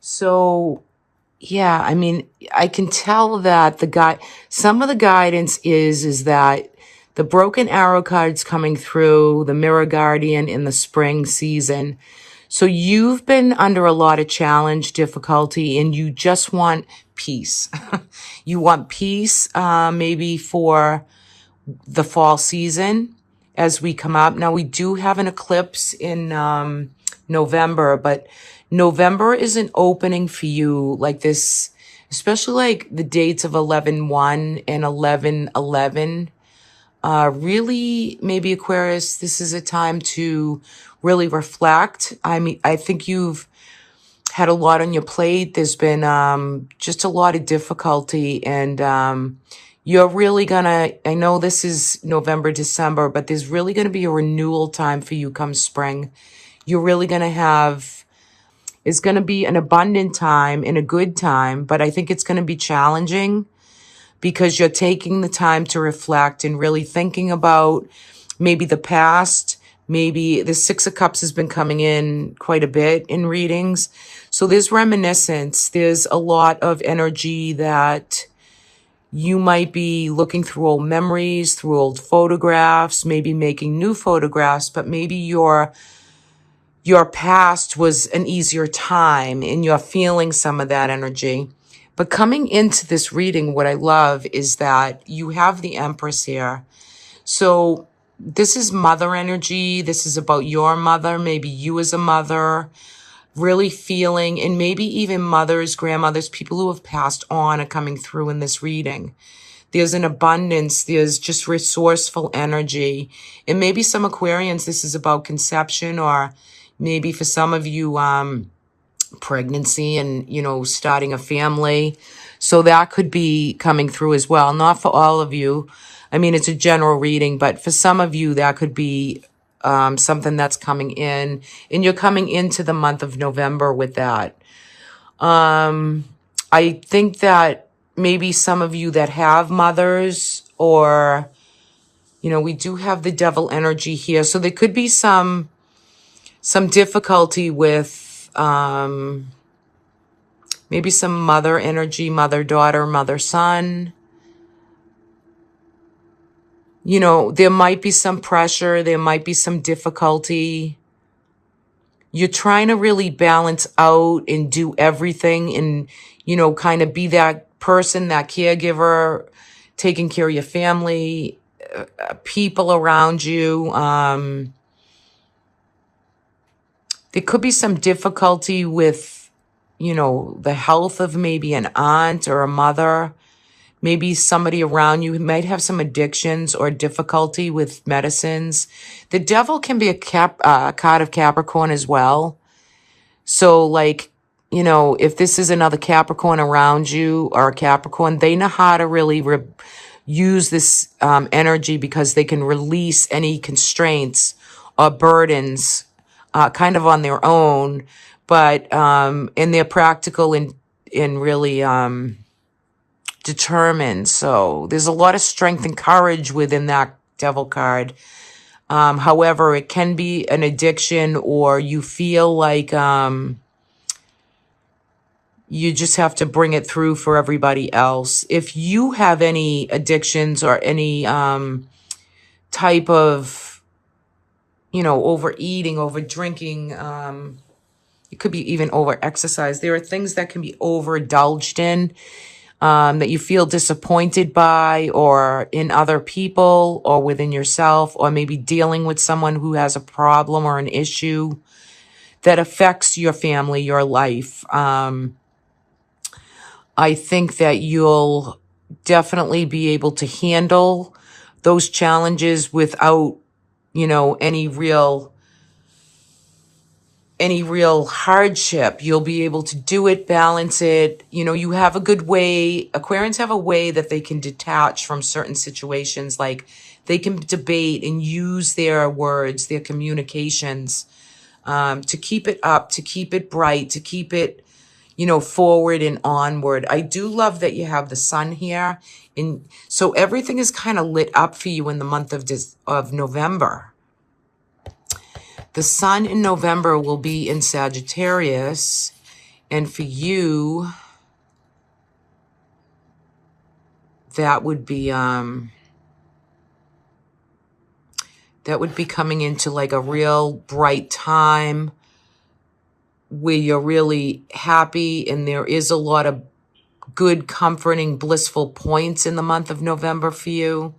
So, yeah, I mean, I can tell that some of the guidance is that the broken arrow cards coming through, the mirror guardian in the spring season. So you've been under a lot of challenge, difficulty, and you just want peace. You want peace, maybe for the fall season as we come up. Now, we do have an eclipse in November, but November is an opening for you like this, especially like the dates of 11/1 and 11/11. Really, maybe Aquarius, this is a time to really reflect. I mean, I think you've had a lot on your plate. There's been just a lot of difficulty, and you're really gonna, I know this is November, December, but there's really gonna be a renewal time for you come spring. You're really gonna have, it's gonna be an abundant time and a good time, but I think it's gonna be challenging because you're taking the time to reflect and really thinking about maybe the past. Maybe the Six of Cups has been coming in quite a bit in readings. So there's reminiscence. There's a lot of energy that you might be looking through old memories, through old photographs, maybe making new photographs, but maybe your past was an easier time and you're feeling some of that energy. But coming into this reading, what I love is that you have the Empress here. So this is mother energy. This is about your mother, maybe you as a mother, really feeling, and maybe even mothers, grandmothers, people who have passed on are coming through in this reading. There's an abundance. There's just resourceful energy. And maybe some Aquarians, this is about conception, or maybe for some of you, pregnancy and, starting a family. So that could be coming through as well. Not for all of you. I mean, it's a general reading, but for some of you, that could be something that's coming in. And you're coming into the month of November with that. I think that maybe some of you that have mothers, or, we do have the devil energy here. So there could be some difficulty with maybe some mother energy, mother-daughter, mother-son. There might be some pressure. There might be some difficulty. You're trying to really balance out and do everything and, kind of be that person, that caregiver, taking care of your family, people around you. There could be some difficulty with, the health of maybe an aunt or a mother. Maybe somebody around you might have some addictions or difficulty with medicines. The devil can be a card of Capricorn as well. So if this is another Capricorn around you or a Capricorn, they know how to really use this energy because they can release any constraints or burdens kind of on their own. But and they're practical and really determined. So there's a lot of strength and courage within that devil card. However, it can be an addiction, or you feel like you just have to bring it through for everybody else. If you have any addictions or any type of, overeating, over drinking, it could be even over exercise. There are things that can be overindulged in, that you feel disappointed by, or in other people, or within yourself, or maybe dealing with someone who has a problem or an issue that affects your family, your life. I think that you'll definitely be able to handle those challenges without, any real hardship. You'll be able to do it, balance it. You have a good way. Aquarians have a way that they can detach from certain situations. Like they can debate and use their words, their communications, to keep it up, to keep it bright, to keep it, forward and onward. I do love that you have the sun here. And so everything is kind of lit up for you in the month of November. The sun in November will be in Sagittarius, And for you, that would be coming into like a real bright time where you're really happy, and there is a lot of good, comforting, blissful points in the month of November for you.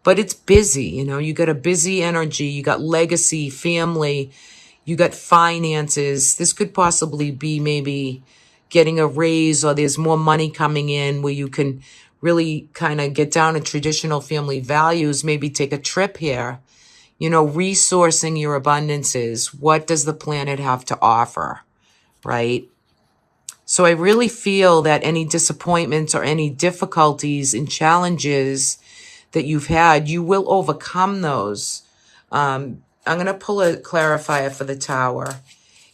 But it's busy, you know, you got a busy energy, you got legacy, family, you got finances. This could possibly be maybe getting a raise, or there's more money coming in where you can really kind of get down to traditional family values, maybe take a trip here, you know, resourcing your abundances. What does the planet have to offer, right? So I really feel that any disappointments or any difficulties and challenges that you've had, you will overcome those. I'm going to pull a clarifier for the Tower.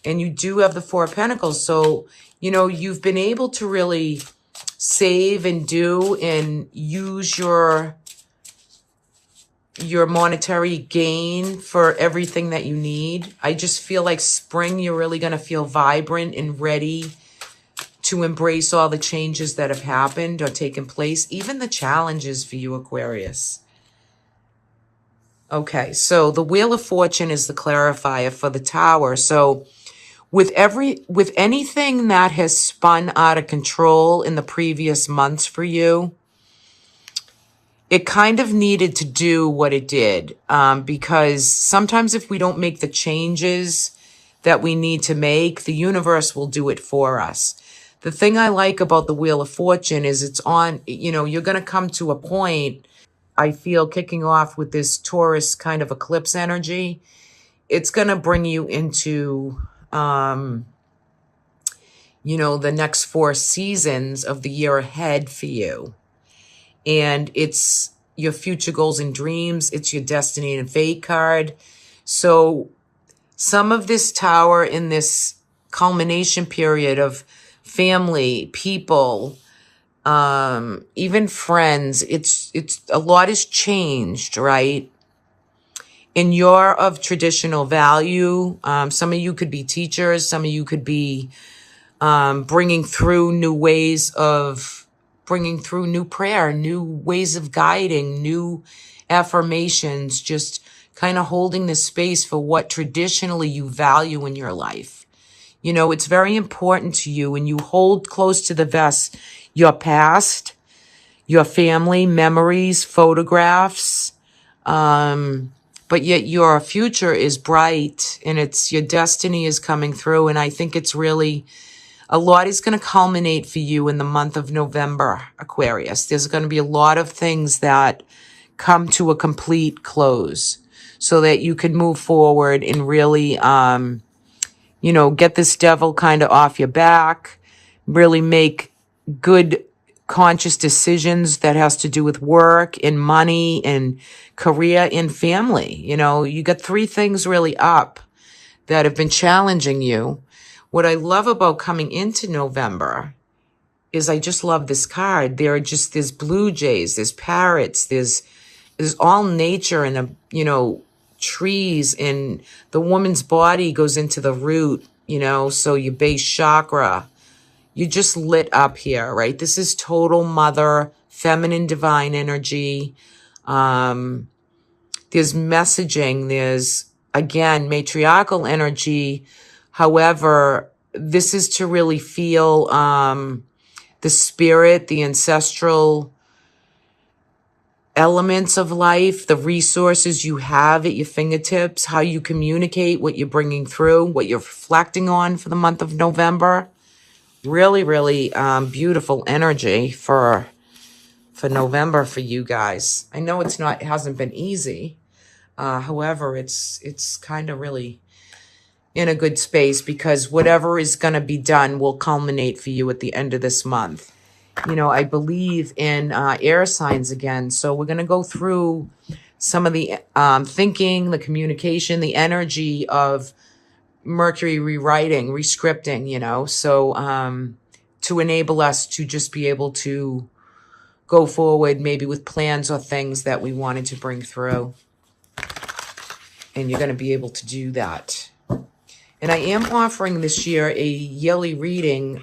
And you do have the Four of Pentacles. So, you know, you've been able to really save and do and use your monetary gain for everything that you need. I just feel like spring, you're really going to feel vibrant and ready to embrace all the changes that have happened or taken place, even the challenges for you, Aquarius. Okay, so the Wheel of Fortune is the clarifier for the Tower. So with anything that has spun out of control in the previous months for you, it kind of needed to do what it did, because sometimes if we don't make the changes that we need to make, the universe will do it for us. The thing I like about the Wheel of Fortune is it's on, you know, you're going to come to a point, I feel, kicking off with this Taurus kind of eclipse energy. It's going to bring you into, you know, the next 4 seasons of the year ahead for you. And it's your future goals and dreams. It's your destiny and fate card. So some of this Tower in this culmination period of family, people, even friends, it's a lot has changed, right? And you're of traditional value. Some of you could be teachers. Some of you could be bringing through new ways of bringing through new prayer, new ways of guiding, new affirmations, just kind of holding the space for what traditionally you value in your life. You know, it's very important to you, and you hold close to the vest your past, your family, memories, photographs, but yet your future is bright, and it's your destiny is coming through. And I think it's really, a lot is going to culminate for you in the month of November, Aquarius. There's going to be a lot of things that come to a complete close so that you can move forward and really, you know, get this devil kind of off your back, really make good conscious decisions that has to do with work and money and career and family. You know, you got 3 things really up that have been challenging you. What I love about coming into November is I just love this card. There's blue jays, there's parrots, there's all nature and, you know, trees, and the woman's body goes into the root, you know, so your base chakra, you just lit up here, right? This is total mother, feminine, divine energy. There's messaging, there's, again, matriarchal energy. However, this is to really feel the spirit, the ancestral elements of life, the resources you have at your fingertips, how you communicate, what you're bringing through, what you're reflecting on for the month of November. Really, really beautiful energy for November for you guys. I know it hasn't been easy. However, it's kind of really in a good space, because whatever is going to be done will culminate for you at the end of this month. You know, I believe in air signs again. So we're going to go through some of the thinking, the communication, the energy of Mercury rewriting, rescripting, you know, so to enable us to just be able to go forward maybe with plans or things that we wanted to bring through. And you're going to be able to do that. And I am offering this year a yearly reading.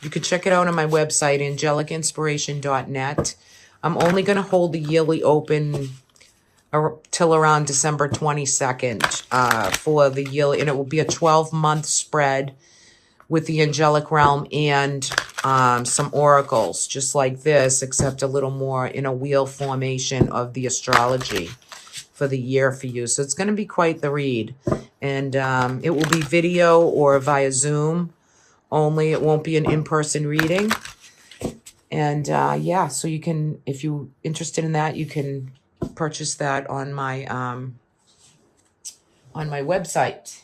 You can check it out on my website, angelicinspiration.net. I'm only going to hold the yearly open till around December 22nd for the yearly, and it will be a 12-month spread with the angelic realm and some oracles, just like this, except a little more in a wheel formation of the astrology for the year for you. So it's going to be quite the read. And it will be video or via Zoom only. It won't be an in-person reading. And yeah, so you can, if you're interested in that, you can purchase that on my website.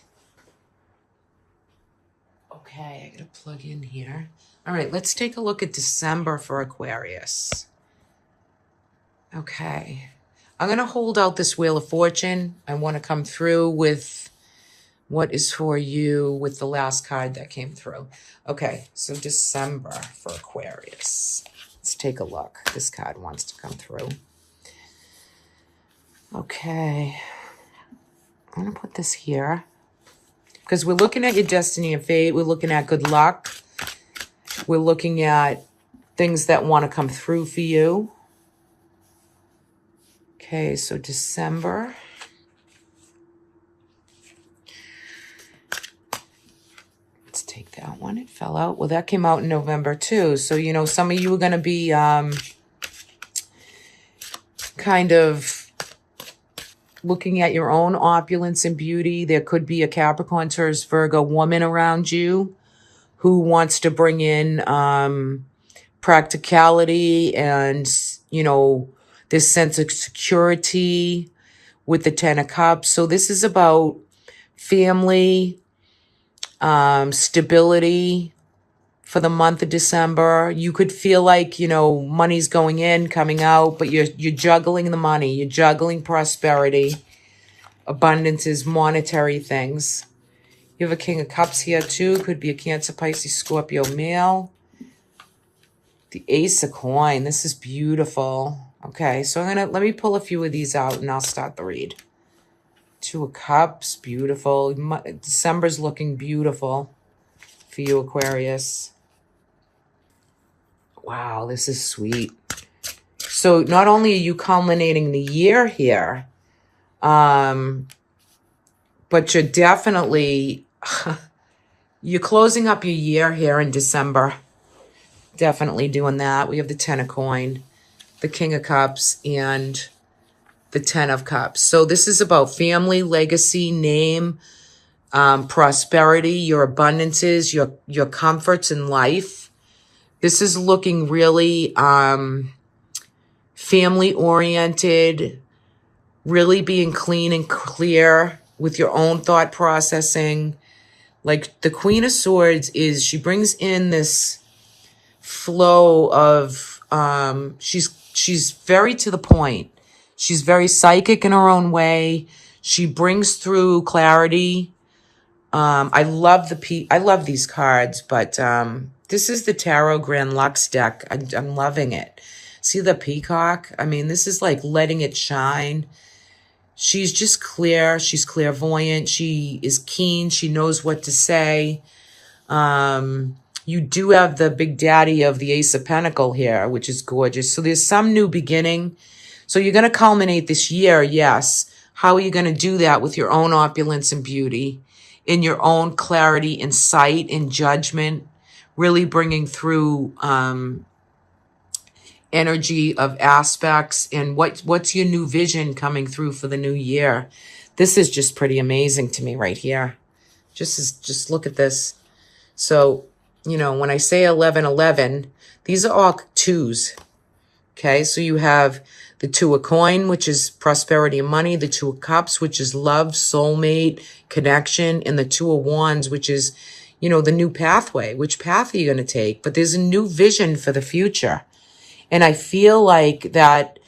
Okay, I gotta plug in here. All right, let's take a look at December for Aquarius. Okay, I'm gonna hold out this Wheel of Fortune. I want to come through with what is for you with the last card that came through. Okay, so December for Aquarius. Let's take a look. This card wants to come through. Okay, I'm gonna put this here because we're looking at your destiny and fate. We're looking at good luck. We're looking at things that want to come through for you. Okay, so December. Let's take that one. It fell out. Well, that came out in November too. So, you know, some of you are going to be kind of looking at your own opulence and beauty. There could be a Capricorn, Taurus, Virgo woman around you who wants to bring in practicality and, you know, this sense of security with the Ten of Cups. So this is about family, stability for the month of December. You could feel like, you know, money's going in, coming out, but you're juggling the money. You're juggling prosperity. Abundance is monetary things. You have a King of Cups here too. Could be a Cancer, Pisces, Scorpio male. The Ace of Coin. This is beautiful. Okay, so let me pull a few of these out and I'll start the read. Two of Cups, beautiful. December's looking beautiful for you, Aquarius. Wow, this is sweet. So not only are you culminating the year here, but you're definitely, you're closing up your year here in December. Definitely doing that. We have the Ten of Coin, the King of Cups, and the Ten of Cups. So this is about family, legacy, name, prosperity, your abundances, your comforts in life. This is looking really family-oriented, really being clean and clear with your own thought processing. Like the Queen of Swords she brings in this flow of, she's very to the point. She's very psychic in her own way. She brings through clarity. I love these cards, but this is the Tarot Grand Lux deck. I'm loving it. See the peacock? I mean, this is like letting it shine. She's just clear. She's clairvoyant. She is keen. She knows what to say. You do have the big daddy of the Ace of Pentacles here, which is gorgeous. So there's some new beginning. So you're going to culminate this year, yes. How are you going to do that with your own opulence and beauty, in your own clarity and sight and judgment, really bringing through energy of aspects and what's your new vision coming through for the new year. This is just pretty amazing to me right here. Just look at this. So, you know, when I say 1111, these are all twos. Okay, so you have the Two of Coin, which is prosperity and money, the Two of Cups, which is love, soulmate, connection, and the Two of Wands, which is, you know, the new pathway. Which path are you going to take? But there's a new vision for the future. And I feel like that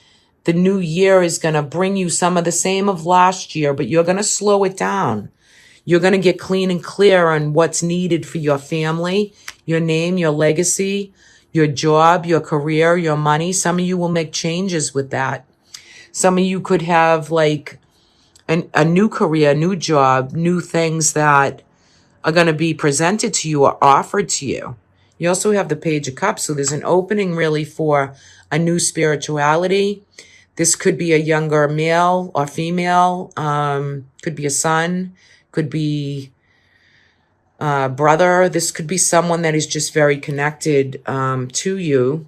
the new year is going to bring you some of the same of last year, but you're going to slow it down. You're going to get clean and clear on what's needed for your family, your name, your legacy, your job, your career, your money. Some of you will make changes with that. Some of you could have like a new career, new job, new things that are going to be presented to you or offered to you. You also have the Page of Cups, so there's an opening really for a new spirituality. This could be a younger male or female, could be a son, could be a brother. This could be someone that is just very connected to you.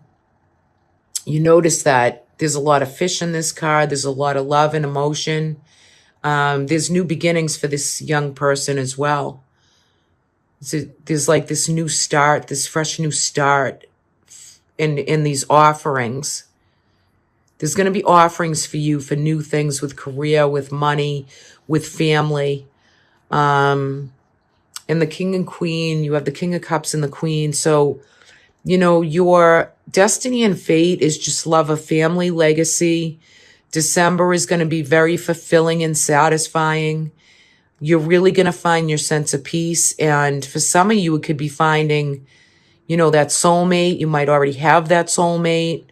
You notice that there's a lot of fish in this card. There's a lot of love and emotion. There's new beginnings for this young person as well. So there's like this new start, this fresh new start in these offerings. There's going to be offerings for you for new things with career, with money, with family. And the King and Queen, you have the King of Cups and the Queen. So, you know, your destiny and fate is just love of family, legacy. December is going to be very fulfilling and satisfying. You're really going to find your sense of peace. And for some of you, it could be finding, you know, that soulmate. You might already have that soulmate.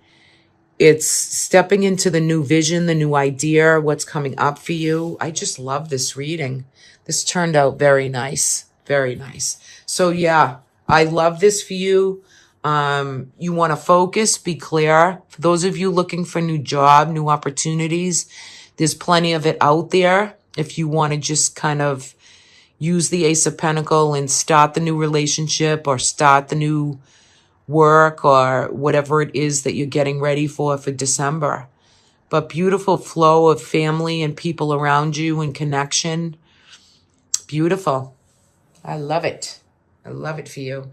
It's stepping into the new vision, the new idea, what's coming up for you. I just love this reading. This turned out very nice. Very nice. So yeah, I love this for you. You want to focus, be clear. For those of you looking for a new job, new opportunities, there's plenty of it out there. If you want to just kind of use the Ace of Pentacles and start the new relationship or start the new work or whatever it is that you're getting ready for December. But beautiful flow of family and people around you and connection. Beautiful. I love it. I love it for you.